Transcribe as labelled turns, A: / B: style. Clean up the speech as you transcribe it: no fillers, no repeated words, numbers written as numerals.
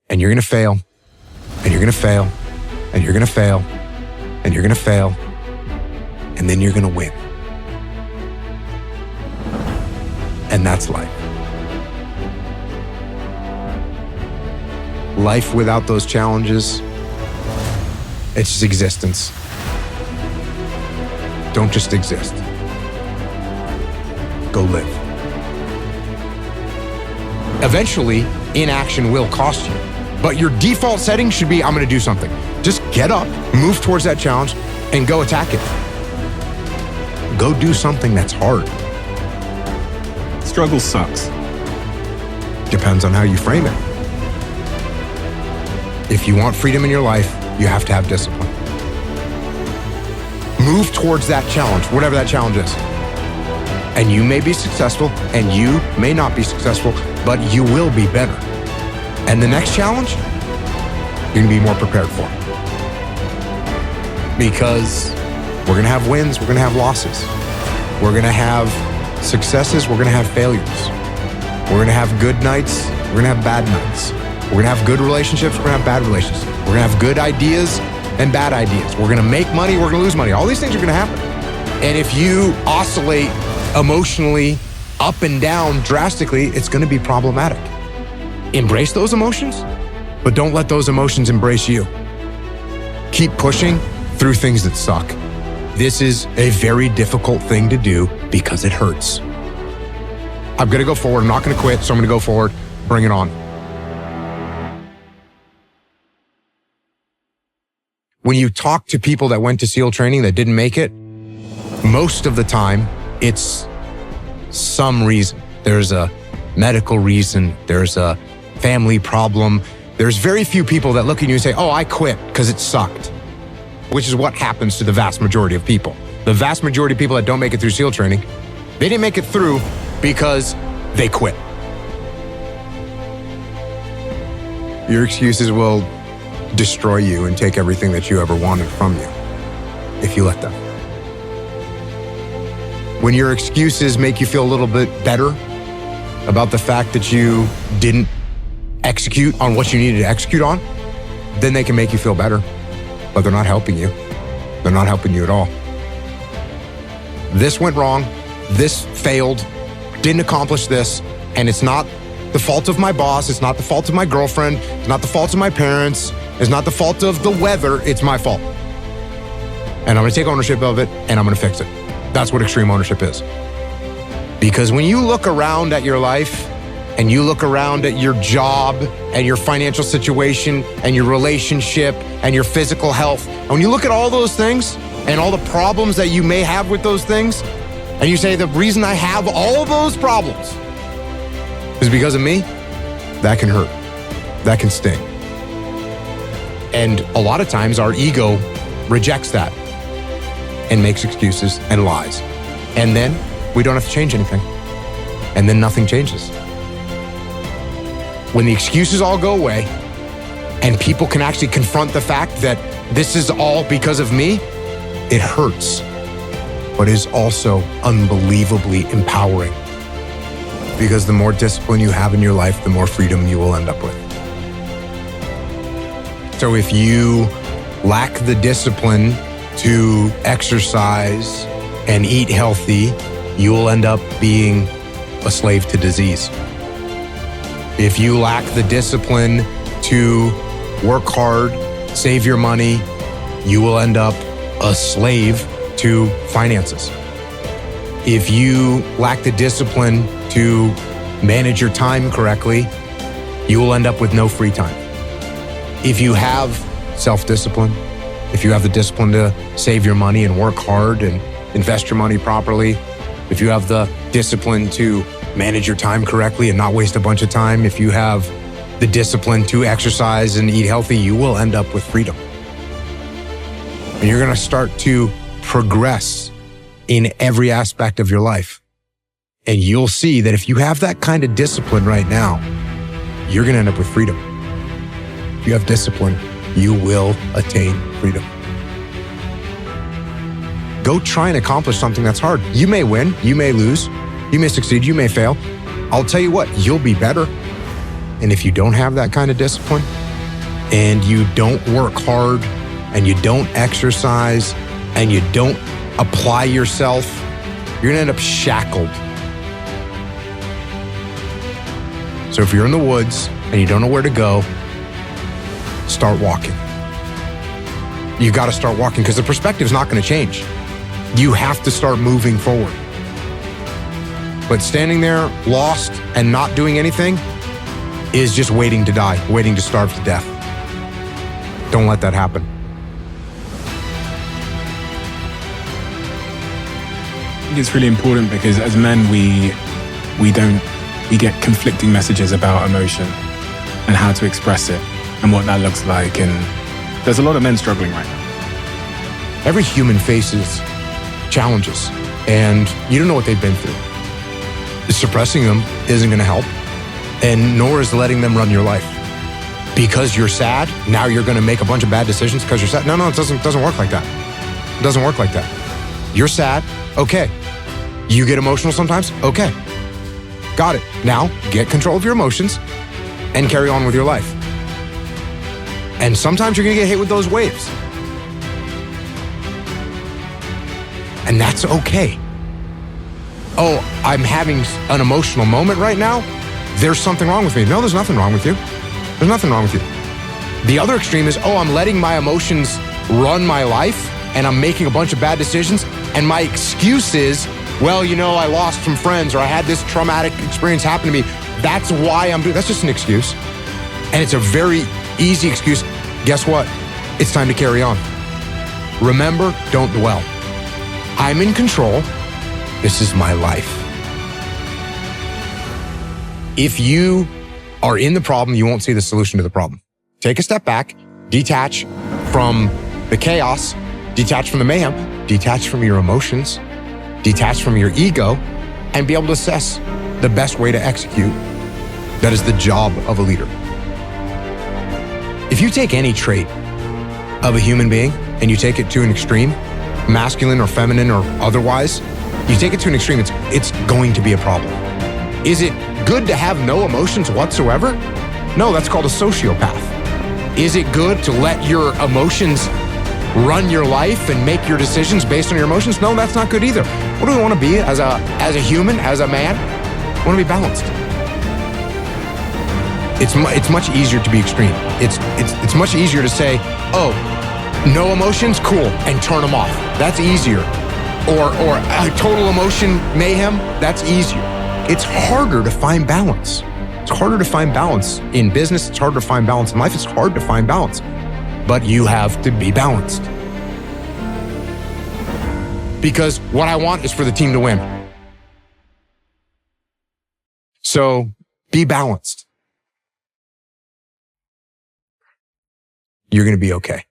A: And you're going to fail, and you're going to fail, and you're going to fail, and you're going to fail, and then you're going to win. And that's life. Life without those challenges, it's just existence. Don't just exist. Go live. Eventually, inaction will cost you. But your default setting should be, I'm going to do something. Just get up, move towards that challenge, and go attack it. Go do something that's hard.
B: Struggle sucks.
A: Depends on how you frame it. If you want freedom in your life, you have to have discipline. Move towards that challenge, whatever that challenge is. And you may be successful, and you may not be successful, but you will be better. And the next challenge, you're gonna be more prepared for. Because we're gonna have wins, we're gonna have losses. We're gonna have successes, we're gonna have failures. We're gonna have good nights, we're gonna have bad nights. We're gonna have good relationships, we're gonna have bad relationships. We're gonna have good ideas and bad ideas. We're gonna make money, we're gonna lose money. All these things are gonna happen. And if you oscillate emotionally up and down drastically, it's gonna be problematic. Embrace those emotions, but don't let those emotions embrace you. Keep pushing through things that suck. This is a very difficult thing to do because it hurts. I'm gonna go forward, I'm not gonna quit, so I'm gonna go forward, bring it on. When you talk to people that went to SEAL training that didn't make it, most of the time, it's some reason. There's a medical reason, there's a family problem. There's very few people that look at you and say, oh, I quit because it sucked, which is what happens to the vast majority of people. The vast majority of people that don't make it through SEAL training, they didn't make it through because they quit. Your excuses will destroy you and take everything that you ever wanted from you if you let them. When your excuses make you feel a little bit better about the fact that you didn't execute on what you needed to execute on, then they can make you feel better, but they're not helping you. They're not helping you at all. This went wrong, this failed, didn't accomplish this, and it's not the fault of my boss, it's not the fault of my girlfriend, it's not the fault of my parents, it's not the fault of the weather, it's my fault. And I'm gonna take ownership of it, and I'm gonna fix it. That's what extreme ownership is. Because when you look around at your life, and you look around at your job, and your financial situation, and your relationship, and your physical health, and when you look at all those things, and all the problems that you may have with those things, and you say, the reason I have all those problems is because of me, that can hurt. That can sting. And a lot of times our ego rejects that and makes excuses and lies. And then we don't have to change anything. And then nothing changes. When the excuses all go away and people can actually confront the fact that this is all because of me, it hurts, but is also unbelievably empowering. Because the more discipline you have in your life, the more freedom you will end up with. So if you lack the discipline to exercise and eat healthy, you will end up being a slave to disease. If you lack the discipline to work hard, save your money, you will end up a slave to finances. If you lack the discipline to manage your time correctly, you will end up with no free time. If you have self-discipline, if you have the discipline to save your money and work hard and invest your money properly, if you have the discipline to manage your time correctly and not waste a bunch of time, if you have the discipline to exercise and eat healthy, you will end up with freedom. And you're gonna start to progress in every aspect of your life. And you'll see that if you have that kind of discipline right now, you're gonna end up with freedom. If you have discipline, you will attain freedom. Go try and accomplish something that's hard. You may win, you may lose, you may succeed, you may fail. I'll tell you what, you'll be better. And if you don't have that kind of discipline, and you don't work hard, and you don't exercise, and you don't apply yourself, you're gonna end up shackled. So if you're in the woods and you don't know where to go, start walking. You gotta start walking because the perspective's not gonna change. You have to start moving forward. But standing there lost and not doing anything is just waiting to die, waiting to starve to death. Don't let that happen.
B: I think it's really important because as men, we get conflicting messages about emotion and how to express it and what that looks like. And there's a lot of men struggling right now.
A: Every human faces challenges, and you don't know what they've been through. Suppressing them isn't going to help, and nor is letting them run your life. Because you're sad, now you're going to make a bunch of bad decisions because you're sad. No, it doesn't work like that. It doesn't work like that. You're sad, okay. You get emotional sometimes, okay. Got it. Now, get control of your emotions and carry on with your life. And sometimes you're going to get hit with those waves. And that's okay. Oh, I'm having an emotional moment right now. There's something wrong with me. No, there's nothing wrong with you. There's nothing wrong with you. The other extreme is, I'm letting my emotions run my life and I'm making a bunch of bad decisions. And my excuse is, I lost some friends or I had this traumatic experience happen to me. That's why I'm doing. That's just an excuse. And it's a very easy excuse. Guess what? It's time to carry on. Remember, don't dwell. I'm in control. This is my life. If you are in the problem, you won't see the solution to the problem. Take a step back, detach from the chaos, detach from the mayhem, detach from your emotions, detach from your ego, and be able to assess the best way to execute. That is the job of a leader. If you take any trait of a human being and you take it to an extreme, masculine or feminine or otherwise, you take it to an extreme, it's going to be a problem. Is it good to have no emotions whatsoever? No, that's called a sociopath. Is it good to let your emotions run your life and make your decisions based on your emotions? No, that's not good either. What do we want to be as a human, as a man? We want to be balanced. It's much easier to be extreme. It's much easier to say, no emotions, cool, and turn them off. That's easier. Or total emotion mayhem, that's easier. It's harder to find balance. It's harder to find balance in business. It's harder to find balance in life. It's hard to find balance. But you have to be balanced. Because what I want is for the team to win. So be balanced. You're going to be okay.